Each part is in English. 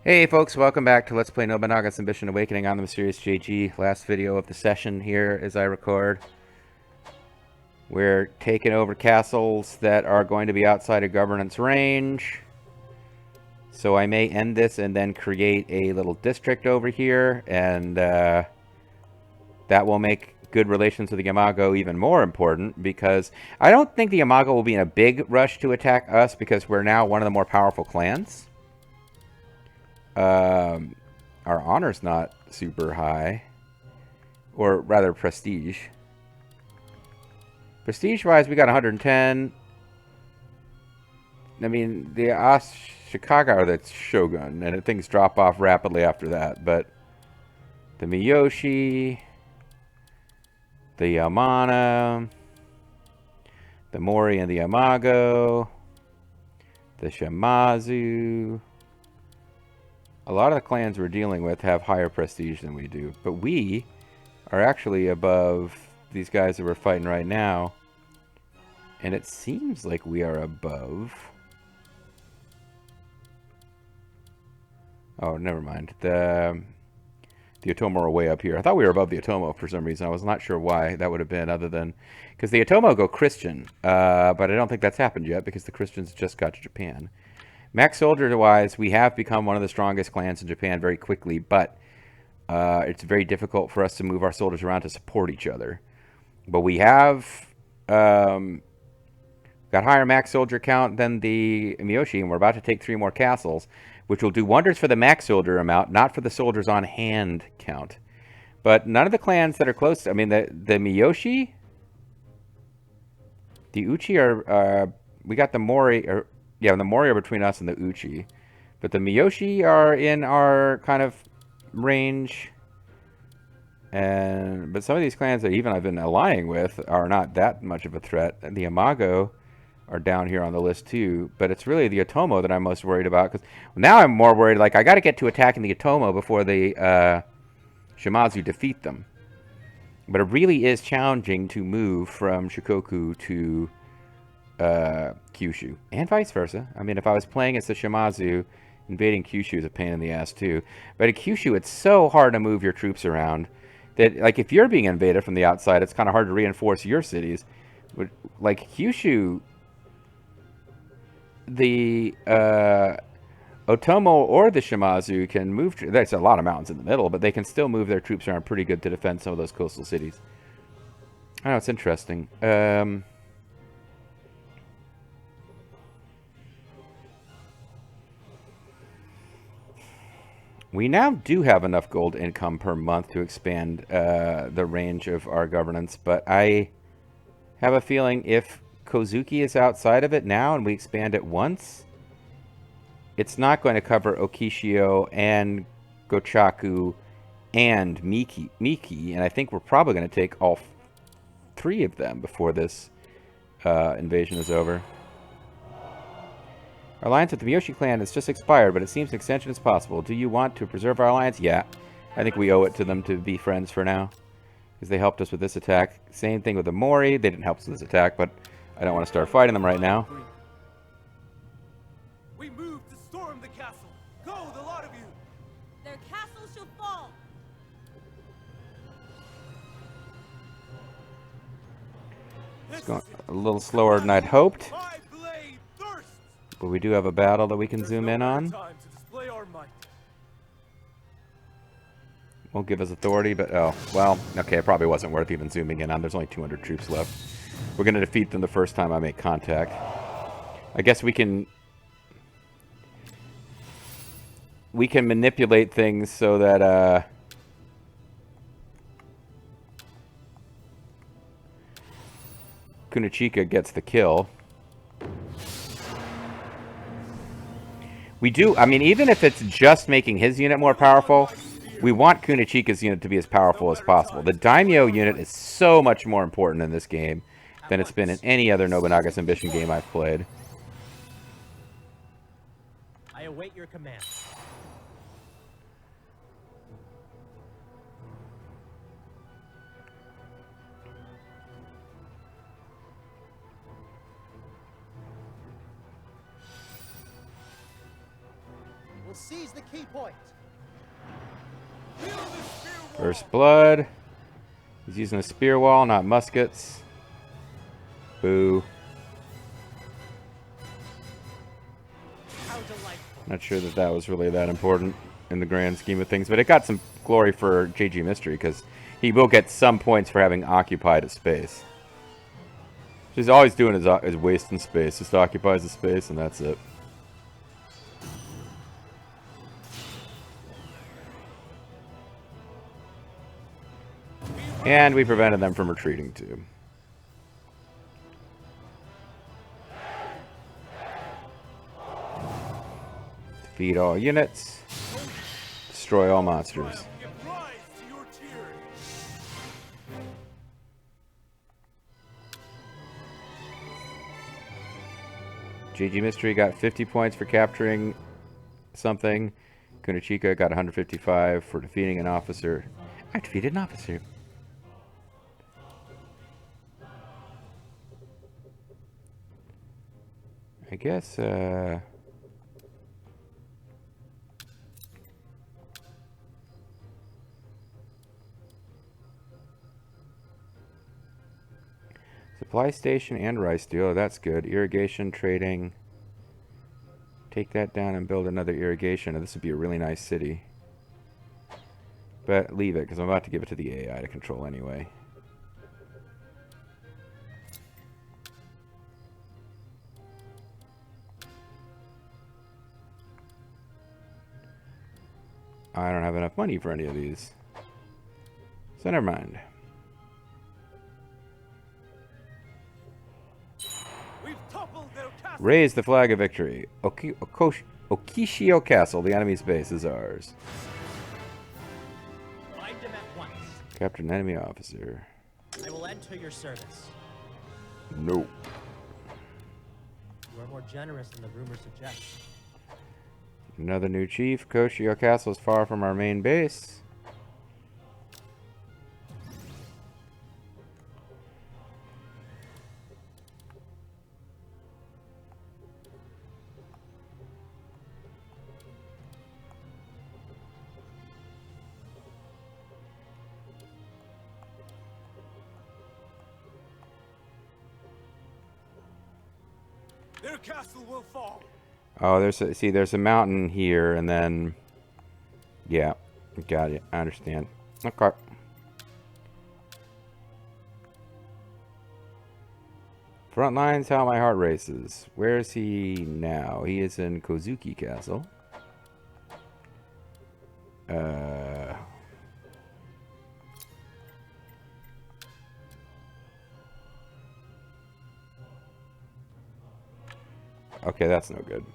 Hey folks, welcome back to Let's Play Nobunaga's Ambition Awakening on the Mysterious JG. Last video of the session here as I record. We're taking over castles that are going to be outside of governance range. So I may end this and then create a little district over here, and that will make good relations with the Yamago even more important, because I don't think the Yamago will be in a big rush to attack us because we're now one of the more powerful clans. Our honor's not super high. Or rather, prestige. Prestige-wise, we got 110. I mean, the Ashikaga are the Shogun, and things drop off rapidly after that. But the Miyoshi, the Yamana, the Mori and the Yamago, the Shimazu. A lot of the clans we're dealing with have higher prestige than we do, but we are actually above these guys that we're fighting right now, and it seems like we are above... Oh, never mind. The Otomo are way up here. I thought we were above the Otomo for some reason. I was not sure why that would have been, other than... Because the Otomo go Christian, but I don't think that's happened yet, because the Christians just got to Japan. Max Soldier-wise, we have become one of the strongest clans in Japan very quickly, but it's very difficult for us to move our soldiers around to support each other. But we have got higher max soldier count than the Miyoshi, and we're about to take 3 more castles, which will do wonders for the max soldier amount, not for the soldiers on hand count. But none of the clans that are close, I mean, the Miyoshi, the Uchi are, we got the Mori, or yeah, the Mori are between us and the Uchi. But the Miyoshi are in our kind of range. But some of these clans that even I've been allying with are not that much of a threat. And the Yamago are down here on the list too. But it's really the Otomo that I'm most worried about. Because now I'm more worried, like, I got to get to attacking the Otomo before the Shimazu defeat them. But it really is challenging to move from Shikoku to Kyushu, and vice versa. I mean, if I was playing as the Shimazu, invading Kyushu is a pain in the ass too. But at Kyushu, it's so hard to move your troops around that, like, if you're being invaded from the outside, it's kind of hard to reinforce your cities. But, like, Kyushu, the Otomo or the Shimazu can move. There's a lot of mountains in the middle, but they can still move their troops around pretty good to defend some of those coastal cities. I know, it's interesting. We now do have enough gold income per month to expand the range of our governance, but I have a feeling if Kozuki is outside of it now and we expand it once, it's not going to cover Okishio and Gochaku and Miki, and I think we're probably going to take all 3 of them before this invasion is over. Our alliance with the Miyoshi clan has just expired, but it seems an extension is possible. Do you want to preserve our alliance? Yeah. I think we owe it to them to be friends for now, because they helped us with this attack. Same thing with the Mori. They didn't help us with this attack, but I don't want to start fighting them right now. We move to storm the castle. Go, the lot of you. Their castle shall fall. It's going a little slower than I'd hoped. But we do have a battle that we can zoom in on. Won't give us authority, but oh, well, okay, it probably wasn't worth even zooming in on. There's only 200 troops left. We're going to defeat them the first time I make contact. I guess we can manipulate things so that Kunichika gets the kill. We do, I mean, even if it's just making his unit more powerful, we want Kunichika's unit to be as powerful as possible. The Daimyo unit is so much more important in this game than it's been in any other Nobunaga's Ambition game I've played. I await your command. will seize the key point. Build the spear wall. First blood. He's using a spear wall, not muskets. Boo. How delightful. Not sure that that was really that important in the grand scheme of things, but it got some glory for JG Mystery because he will get some points for having occupied a space. He's always doing is wasting space. Just occupies the space and that's it. And we prevented them from retreating too. Defeat all units. Destroy all monsters. Give rise to your tyranny. JG Mystery got 50 points for capturing something. Kunachika got 155 for defeating an officer. I defeated an officer. I guess, supply station and rice deal. That's good. Irrigation, trading. Take that down and build another irrigation. This would be a really nice city. But leave it, because I'm about to give it to the AI to control anyway. I don't have enough money for any of these. So never mind. We've toppled their castle. Raise the flag of victory. Okishio Castle, the enemy's base, is ours. Find him at once. Capture an enemy officer. I will enter your service. Nope. You are more generous than the rumor suggests. Another new chief. Koshio Castle is far from our main base. Their castle will fall. Oh, there's a mountain here, and then, yeah, got it. I understand. Okay. Front lines, how my heart races. Where is he now? He is in Kozuki Castle. Okay, that's no good.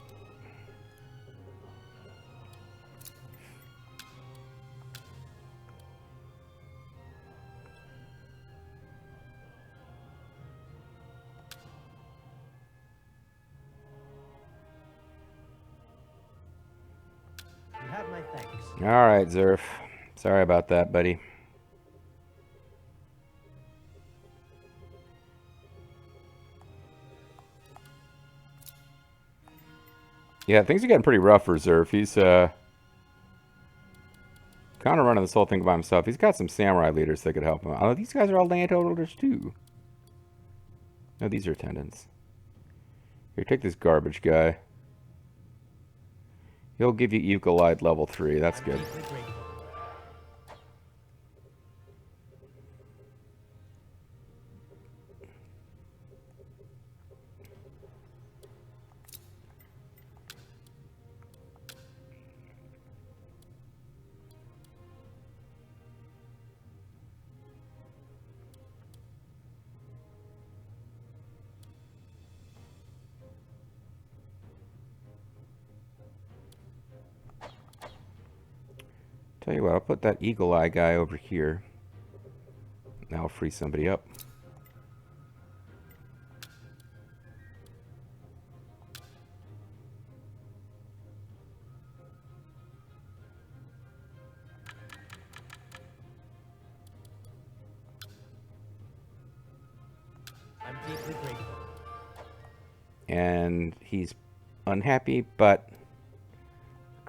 You have my thanks. All right, Zerf. Sorry about that, buddy. Yeah, things are getting pretty rough for Zerf. He's kind of running this whole thing by himself. He's got some samurai leaders that could help him. Oh, these guys are all landholders too. No, these are attendants. Here, take this garbage guy. He'll give you Eucalyptus level 3. That's good. Deeply grateful. Tell you what, I'll put that Eagle Eye guy over here. That'll free somebody up. I'm deeply grateful. And he's unhappy, but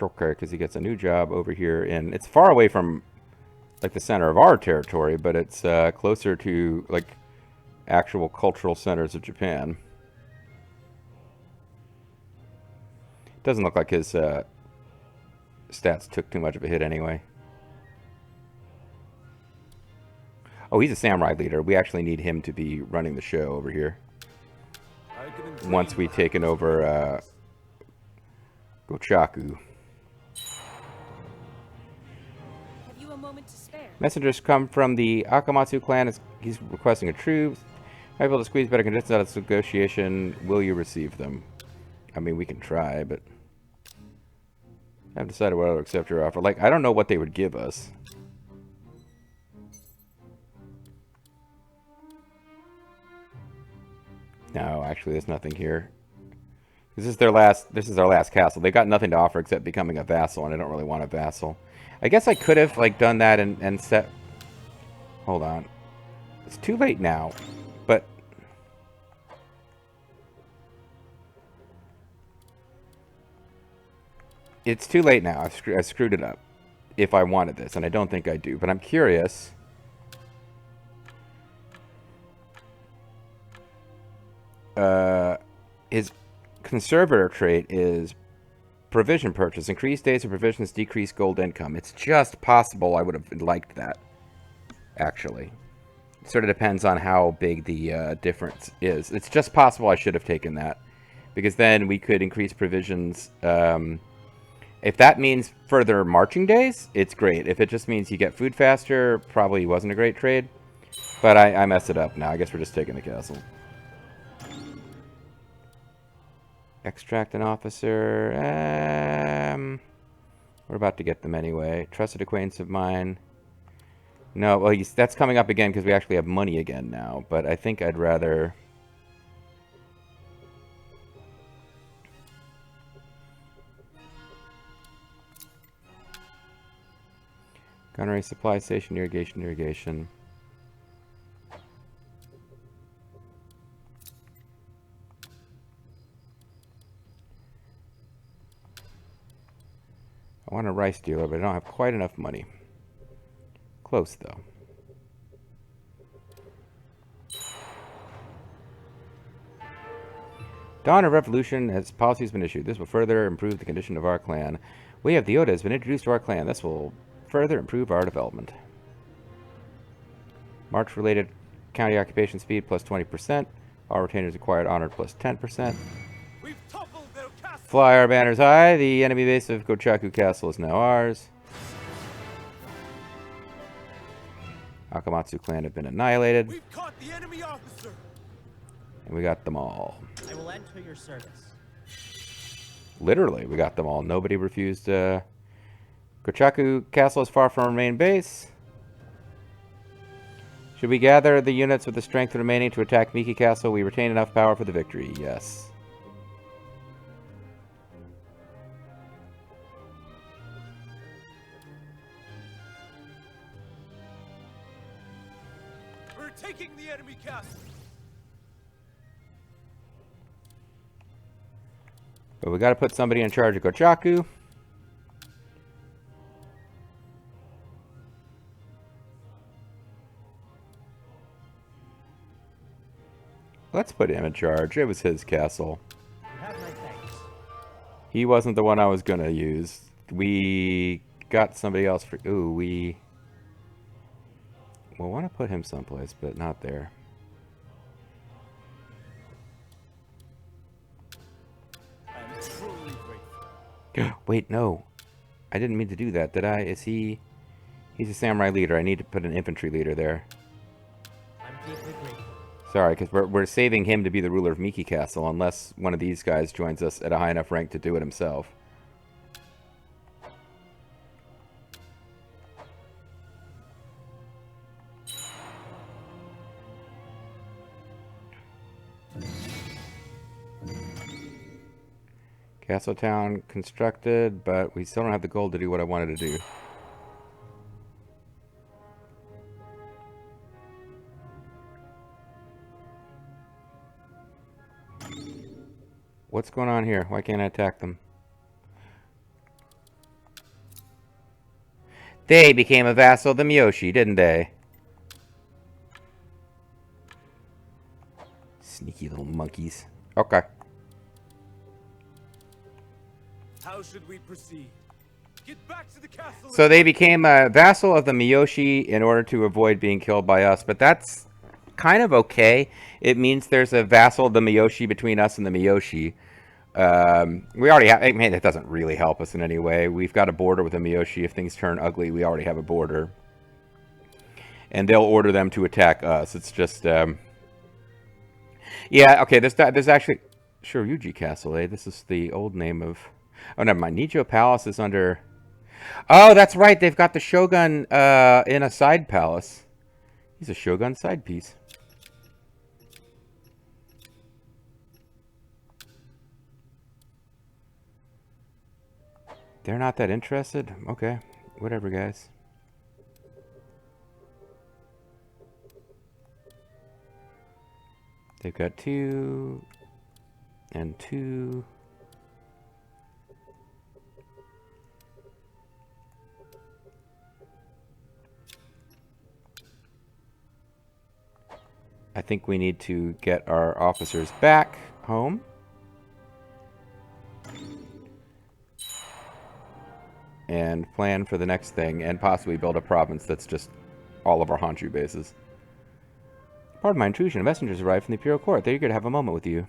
Okay, because he gets a new job over here, and it's far away from like the center of our territory, but it's closer to like actual cultural centers of Japan. Doesn't look like his stats took too much of a hit anyway. Oh, he's a samurai leader. We actually need him to be running the show over here. Once we've taken over Gochaku. Have you a moment to spare? Messengers come from the Akamatsu clan. He's requesting a truce. Might be able to squeeze better conditions out of this negotiation. Will you receive them? I mean, we can try, but I haven't decided whether to accept your offer. Like, I don't know what they would give us. No, actually, there's nothing here. This is their last. This is our last castle. They got nothing to offer except becoming a vassal, and I don't really want a vassal. I guess I could have like done that and set. Hold on, it's too late now, but it's too late now. I screwed it up. If I wanted this, and I don't think I do, but I'm curious. His conservator trait is provision purchase. Increased days of provisions, decreased gold income. It's just possible I would have liked that, actually. It sort of depends on how big the difference is. It's just possible I should have taken that, because then we could increase provisions. If that means further marching days, it's great. If it just means you get food faster, probably wasn't a great trade. But I messed it up now. I guess we're just taking the castle. Extract an officer. We're about to get them anyway. Trusted acquaintance of mine. No, well, that's coming up again because we actually have money again now. But I think I'd rather... Gunnery, supply station, irrigation. I want a rice dealer, but I don't have quite enough money. Close, though. Dawn of Revolution as policy has been issued. This will further improve the condition of our clan. Way of the Oda has been introduced to our clan. This will further improve our development. March-related county occupation speed plus 20%. All retainers acquired honored plus 10%. We've toppled their castle. Fly our banners high. The enemy base of Gochaku Castle is now ours. Akamatsu clan have been annihilated. We've caught the enemy officer. And we got them all. I will enter your service. Literally, we got them all. Nobody refused. Gochaku Castle is far from our main base. Should we gather the units with the strength remaining to attack Miki Castle? We retain enough power for the victory. Yes. We're taking the enemy castle. But we got to put somebody in charge of Gochaku. Let's put him in charge. It was his castle. You have my thanks. He wasn't the one I was going to use. We got somebody else for... Ooh, we'll want to put him someplace, but not there. I'm truly grateful. Wait, no. I didn't mean to do that, did I? Is he... He's a samurai leader. I need to put an infantry leader there. I'm deeply grateful. Sorry, because we're saving him to be the ruler of Miki Castle, unless one of these guys joins us at a high enough rank to do it himself. Castle town constructed, but we still don't have the gold to do what I wanted to do. What's going on here? Why can't I attack them? They became a vassal of the Miyoshi, didn't they? Sneaky little monkeys. Okay. How should we proceed? Get back to the castle. So they became a vassal of the Miyoshi in order to avoid being killed by us, but that's kind of okay. It means there's a vassal of the Miyoshi between us and the Miyoshi. We already have... I mean, it doesn't really help us in any way. We've got a border with the Miyoshi. If things turn ugly, we already have a border. And they'll order them to attack us. It's just... Yeah, okay, there's actually... Shoryuji Castle, eh? This is the old name of... Oh, never mind. Nijo Palace is under... Oh, that's right. They've got the Shogun in a side palace. He's a Shogun side piece. They're not that interested? Okay. Whatever, guys. They've got 2 and 2. I think we need to get our officers back home. And plan for the next thing, and possibly build a province that's just all of our Honshu bases. Pardon my intrusion. Messengers arrived from the Imperial Court. They're eager to have a moment with you.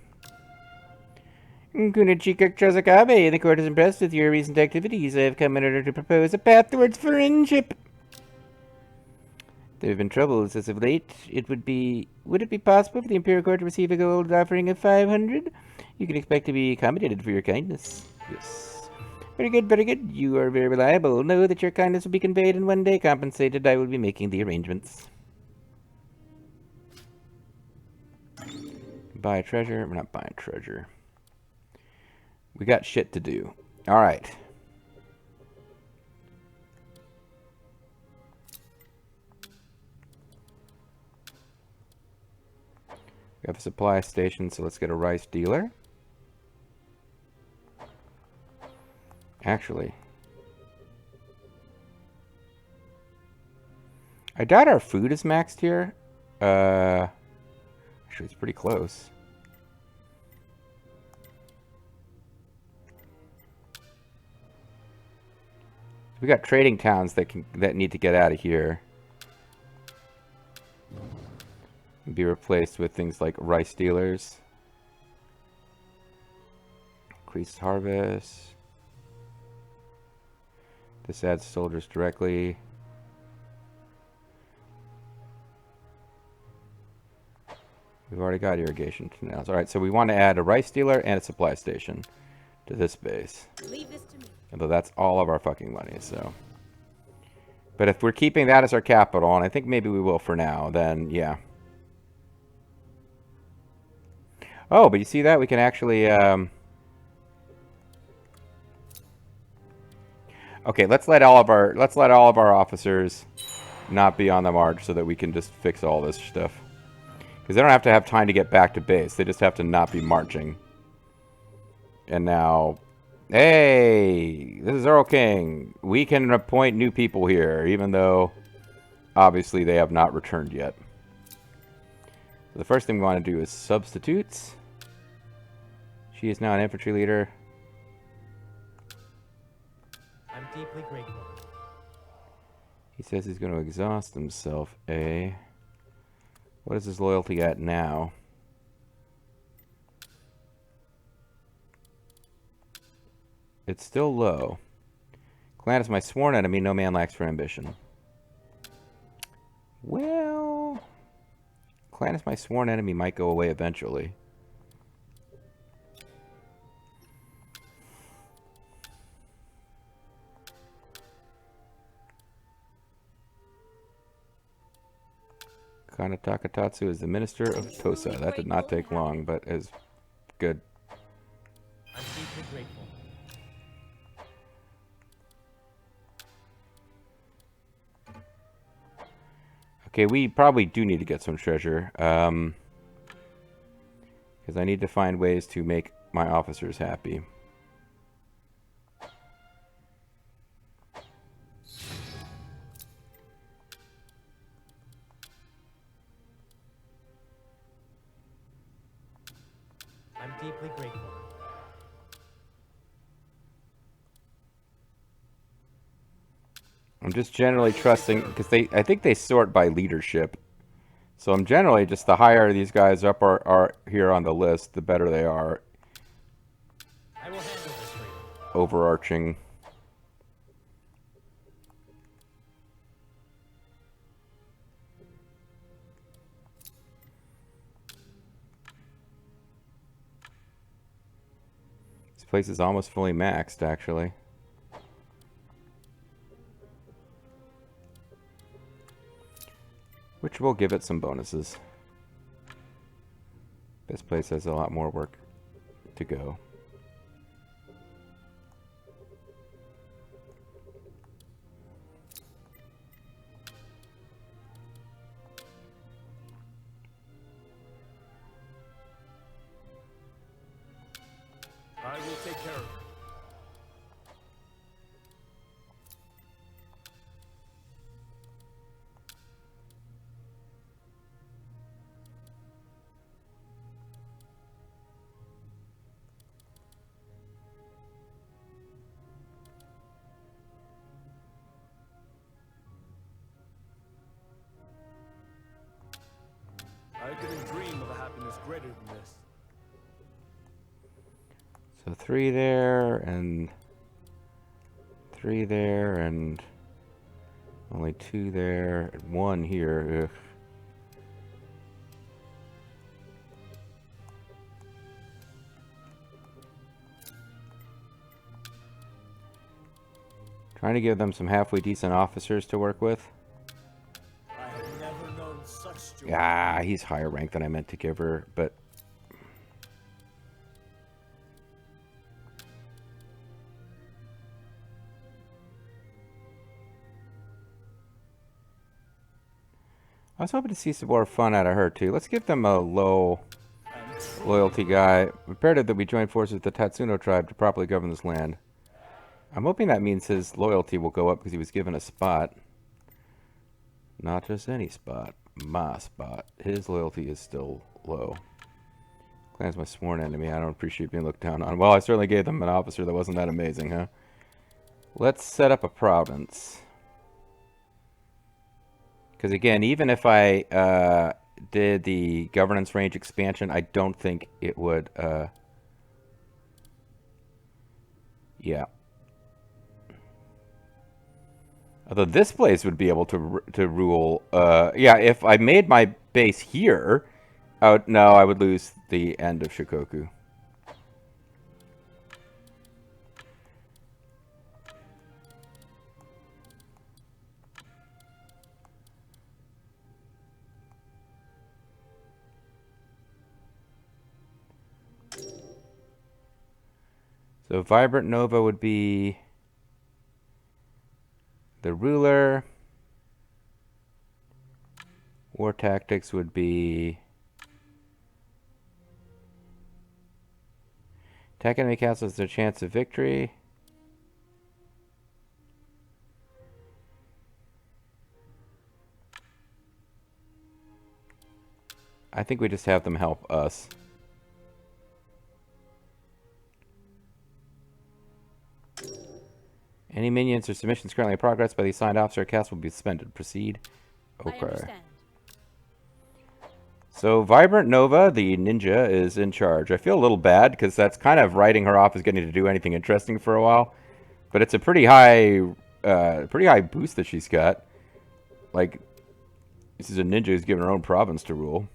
Kunichika Chozakabe, the court is impressed with your recent activities. I have come in order to propose a path towards friendship. There have been troubles as of late. Would it be possible for the Imperial Court to receive a gold offering of 500? You can expect to be accommodated for your kindness. Yes. Very good, very good. You are very reliable. Know that your kindness will be conveyed and one day compensated. I will be making the arrangements. Buy a treasure. We're not buying treasure. We got shit to do. Alright. We have a supply station, so let's get a rice dealer. Actually, I doubt our food is maxed here. Actually, it's pretty close. We got trading towns that need to get out of here. Be replaced with things like rice dealers. Increased harvest. This adds soldiers directly. We've already got irrigation canals. Alright, so we want to add a rice dealer and a supply station to this base. Leave this to me. Although that's all of our fucking money, so. But if we're keeping that as our capital, and I think maybe we will for now, then yeah. Oh, but you see that? We can actually, okay, let's let all of our officers not be on the march so that we can just fix all this stuff. Because they don't have to have time to get back to base. They just have to not be marching. And now, hey, this is Earl King. We can appoint new people here, even though obviously they have not returned yet. So the first thing we want to do is substitutes. She is now an infantry leader. I'm deeply grateful. He says he's going to exhaust himself, eh? What is his loyalty at now? It's still low. Clan is my sworn enemy. No man lacks for ambition. Well, Clan is my sworn enemy might go away eventually. Kana Takatatsu is the minister of Tosa. That did not take long, but is good. I'm deeply grateful. Okay, we probably do need to get some treasure. Because I need to find ways to make my officers happy. deeply grateful. I'm just generally trusting because I think they sort by leadership. So I'm generally just the higher these guys up are here on the list, the better they are. I will handle this for you. Overarching. This place is almost fully maxed, actually. Which will give it some bonuses. This place has a lot more work to go. I will take care of it. I couldn't dream of a happiness greater than this. So 3 there, and 3 there, and only 2 there, and 1 here. Ugh. Trying to give them some halfway decent officers to work with. I have never known such joy. Yeah, he's higher rank than I meant to give her, but I was hoping to see some more fun out of her too. Let's give them a low loyalty guy. Imperative that we join forces with the Tatsuno tribe to properly govern this land. I'm hoping that means his loyalty will go up because he was given a spot. Not just any spot. My spot. His loyalty is still low. Clan's my sworn enemy. I don't appreciate being looked down on. Well, I certainly gave them an officer that wasn't that amazing, huh? Let's set up a province. Because again, even if I did the governance range expansion, I don't think it would... yeah. Although this place would be able to rule... yeah, if I made my base here... no, I would lose the end of Shikoku. So Vibrant Nova would be the ruler. War Tactics would be... Attack enemy castles their chance of victory. I think we just have them help us. Any minions or submissions currently in progress by the assigned officer or castle will be suspended. Proceed. I Okay. understand. So Vibrant Nova, the ninja, is in charge. I feel a little bad because that's kind of writing her off as getting to do anything interesting for a while. But it's a pretty high boost that she's got. Like, this is a ninja who's given her own province to rule.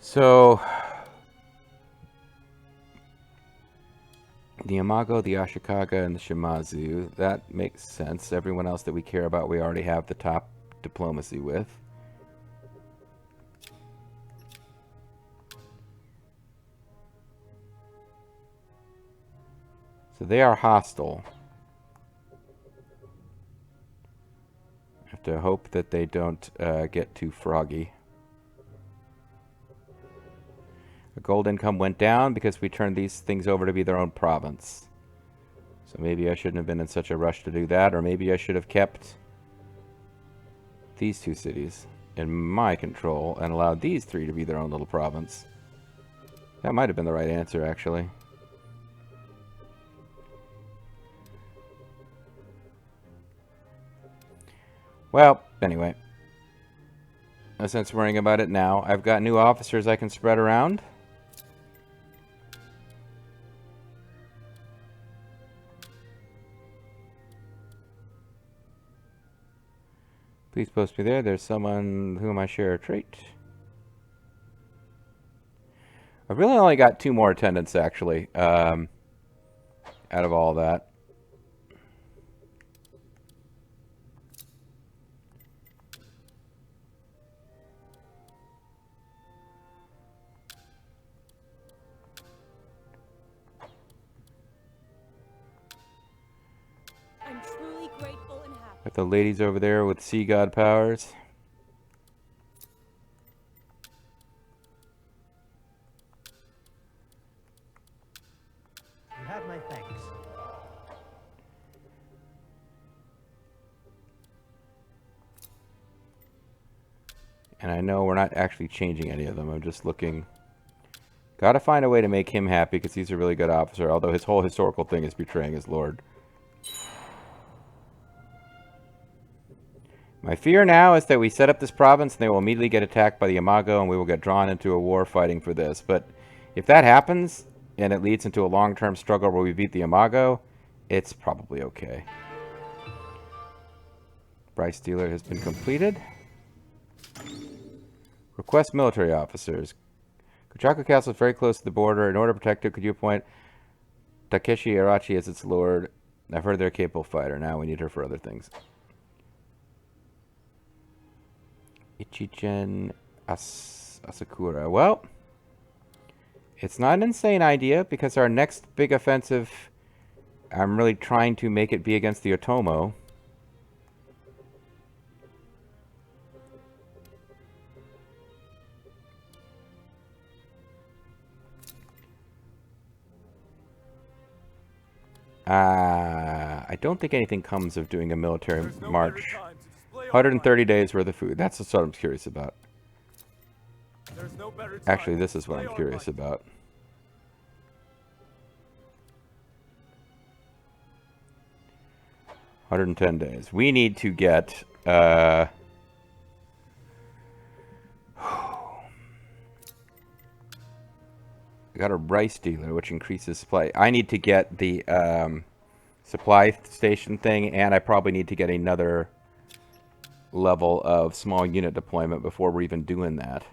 So the Imago, the Ashikaga, and the Shimazu, that makes sense. Everyone else that we care about, we already have the top diplomacy with. So they are hostile. I have to hope that they don't get too froggy. The gold income went down because we turned these things over to be their own province. So maybe I shouldn't have been in such a rush to do that, or maybe I should have kept these 2 cities. in my control and allowed these three to be their own little province. That might have been the right answer, actually. Well, anyway. No sense worrying about it now. I've got new officers I can spread around. Please post me there. There's someone whom I share a trait. I've really only got 2 more attendants, actually, out of all that. I'm truly grateful and happy. Got the ladies over there with sea god powers. You have my thanks. And I know we're not actually changing any of them. I'm just looking. Gotta find a way to make him happy because he's a really good officer, although his whole historical thing is betraying his lord. My fear now is that we set up this province and they will immediately get attacked by the Imago and we will get drawn into a war fighting for this. But if that happens and it leads into a long-term struggle where we beat the Imago, it's probably okay. Bryce Dealer has been completed. Request military officers. Kochaku Castle is very close to the border. In order to protect it, could you appoint Takeshi Arachi as its lord? I've heard they're a capable fighter. Now we need her for other things. Ichigen Asakura. Well, it's not an insane idea because our next big offensive, I'm really trying to make it be against the Otomo. I don't think anything comes of doing a military march. 130 days worth of food. That's what I'm curious about. Actually, this is what I'm curious about. $110 days. We need to get I got a rice dealer, which increases supply. I need to get the supply station thing, and I probably need to get another level of small unit deployment before we're even doing that.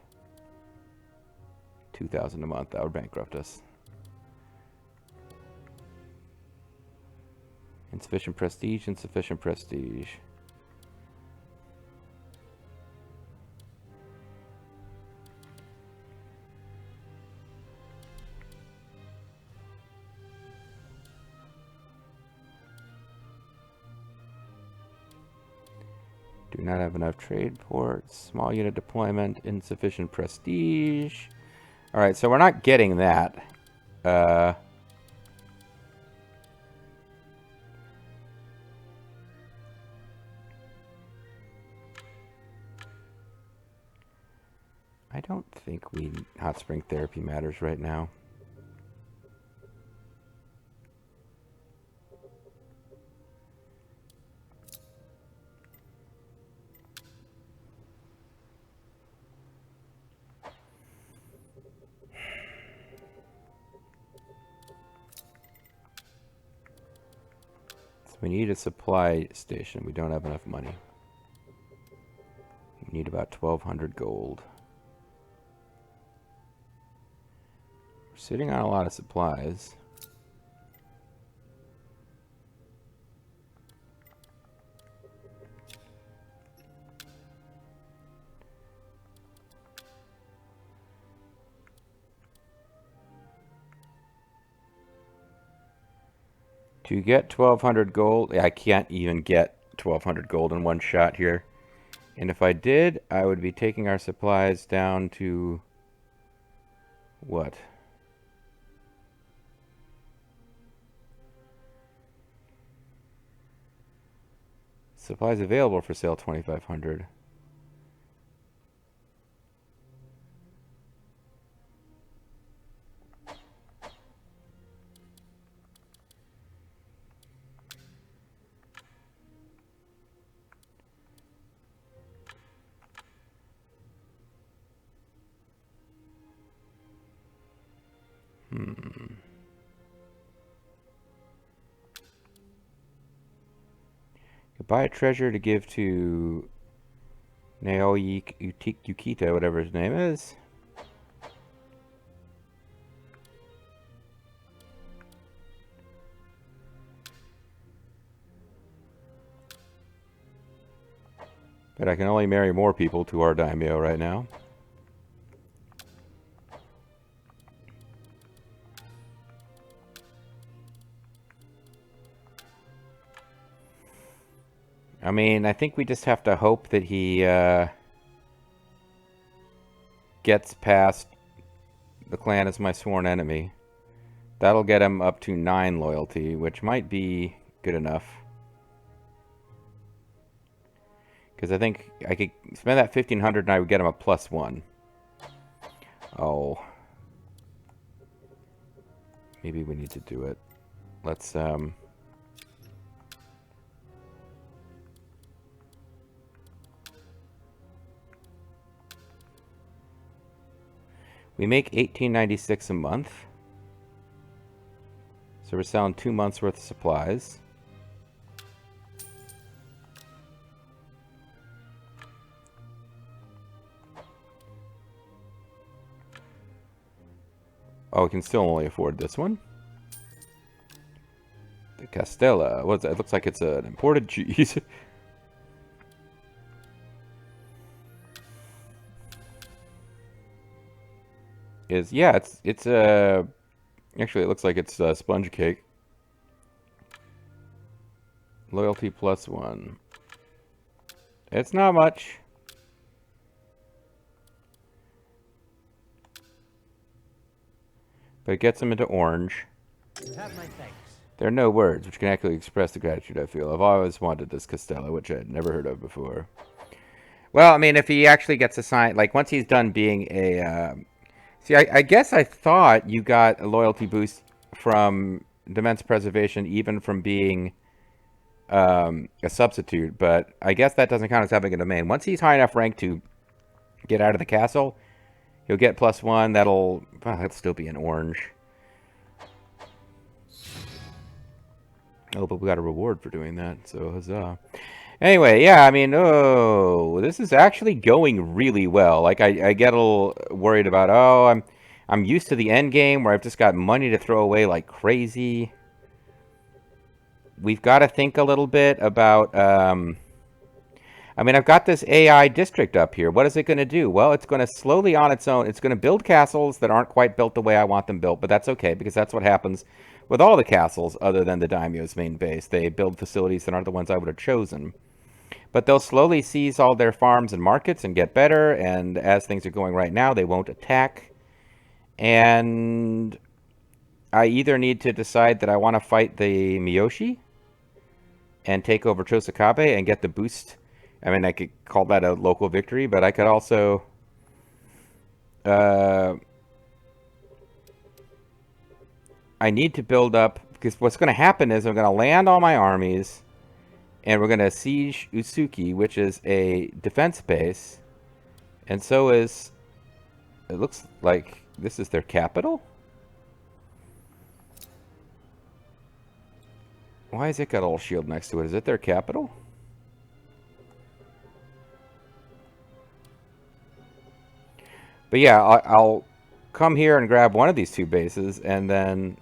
2,000 a month. That would bankrupt us. Insufficient prestige, insufficient prestige. Do not have enough trade ports. Small unit deployment. Insufficient prestige. Alright, so we're not getting that. I don't think hot spring therapy matters right now. We need a supply station. We don't have enough money. We need about 1,200 gold. We're sitting on a lot of supplies. To get 1,200 gold, I can't even get 1,200 gold in one shot here. And if I did, I would be taking our supplies down to what? Supplies available for sale 2,500. Buy a treasure to give to Naoyi Yukita, whatever his name is. But I can only marry more people to our daimyo right now. I mean, I think we just have to hope that he gets past the clan as my sworn enemy. That'll get him up to 9 loyalty, which might be good enough. Because I think I could spend that 1,500 and I would get him a +1. Oh. Maybe we need to do it. Let's, we make $18.96 a month. So we're selling 2 months worth of supplies. Oh, we can still only afford this one. The Castella. What's that? It looks like it's an imported cheese. Yeah, it's actually it looks like it's a sponge cake. Loyalty +1. It's not much. But it gets them into orange. You have my thanks. There are no words which can accurately express the gratitude I feel. I've always wanted this Castella, which I had never heard of before. Well, I mean, if he actually gets assigned, like once he's done being a... See, I guess I thought you got a loyalty boost from Defense Preservation, even from being a substitute, but I guess that doesn't count as having a domain. Once he's high enough rank to get out of the castle, he'll get +1. That'll still be an orange. Oh, but we got a reward for doing that, so huzzah. Anyway, yeah, I mean, oh, this is actually going really well. Like, I get a little worried about, oh, I'm used to the end game where I've just got money to throw away like crazy. We've got to think a little bit about, I mean, I've got this AI district up here. What is it going to do? Well, it's going to slowly on its own, it's going to build castles that aren't quite built the way I want them built, but that's okay, because that's what happens with all the castles other than the daimyo's main base. They build facilities that aren't the ones I would have chosen. But they'll slowly seize all their farms and markets and get better, and as things are going right now, they won't attack. And I either need to decide that I want to fight the Miyoshi and take over Chosakabe and get the boost. I mean, I could call that a local victory, but I could also... I need to build up, because what's going to happen is I'm going to land all my armies, and we're going to siege Usuki, which is a defense base. And so is... It looks like this is their capital? Why has it got a little shield next to it? Is it their capital? But yeah, I'll come here and grab one of these 2 bases, and then...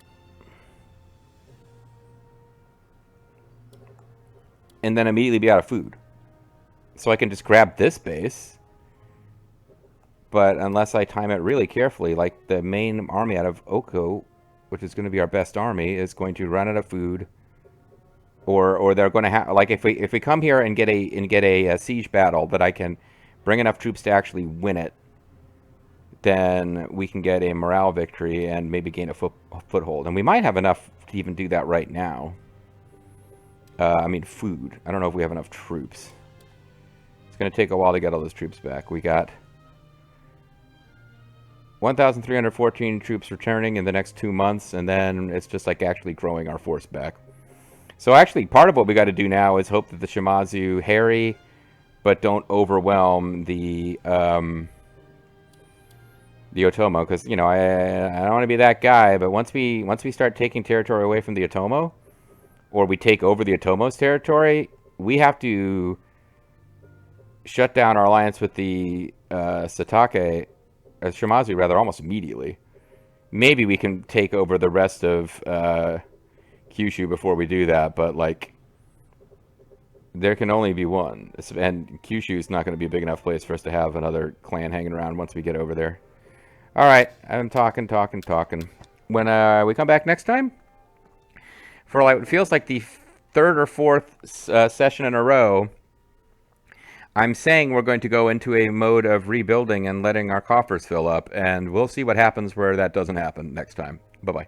immediately be out of food. So I can just grab this base. But unless I time it really carefully, like the main army out of Oko, which is going to be our best army, is going to run out of food. Or they're going to have, like, if we come here and get a siege battle that I can bring enough troops to actually win it, then we can get a morale victory and maybe gain a foothold. And we might have enough to even do that right now. I mean, food. I don't know if we have enough troops. It's going to take a while to get all those troops back. We got 1,314 troops returning in the next 2 months, and then it's just like actually growing our force back. So actually, part of what we got to do now is hope that the Shimazu harry, but don't overwhelm the the Otomo, because you know I don't want to be that guy, but once we start taking territory away from the Otomo, or we take over the Otomo's territory, we have to shut down our alliance with the Satake, Shimazu rather, almost immediately. Maybe we can take over the rest of Kyushu before we do that, but like there can only be one, and Kyushu is not going to be a big enough place for us to have another clan hanging around once we get over there. All right, I'm talking. When we come back next time for like it feels like the third or fourth session in a row, I'm saying we're going to go into a mode of rebuilding and letting our coffers fill up, and we'll see what happens where that doesn't happen next time. Bye bye.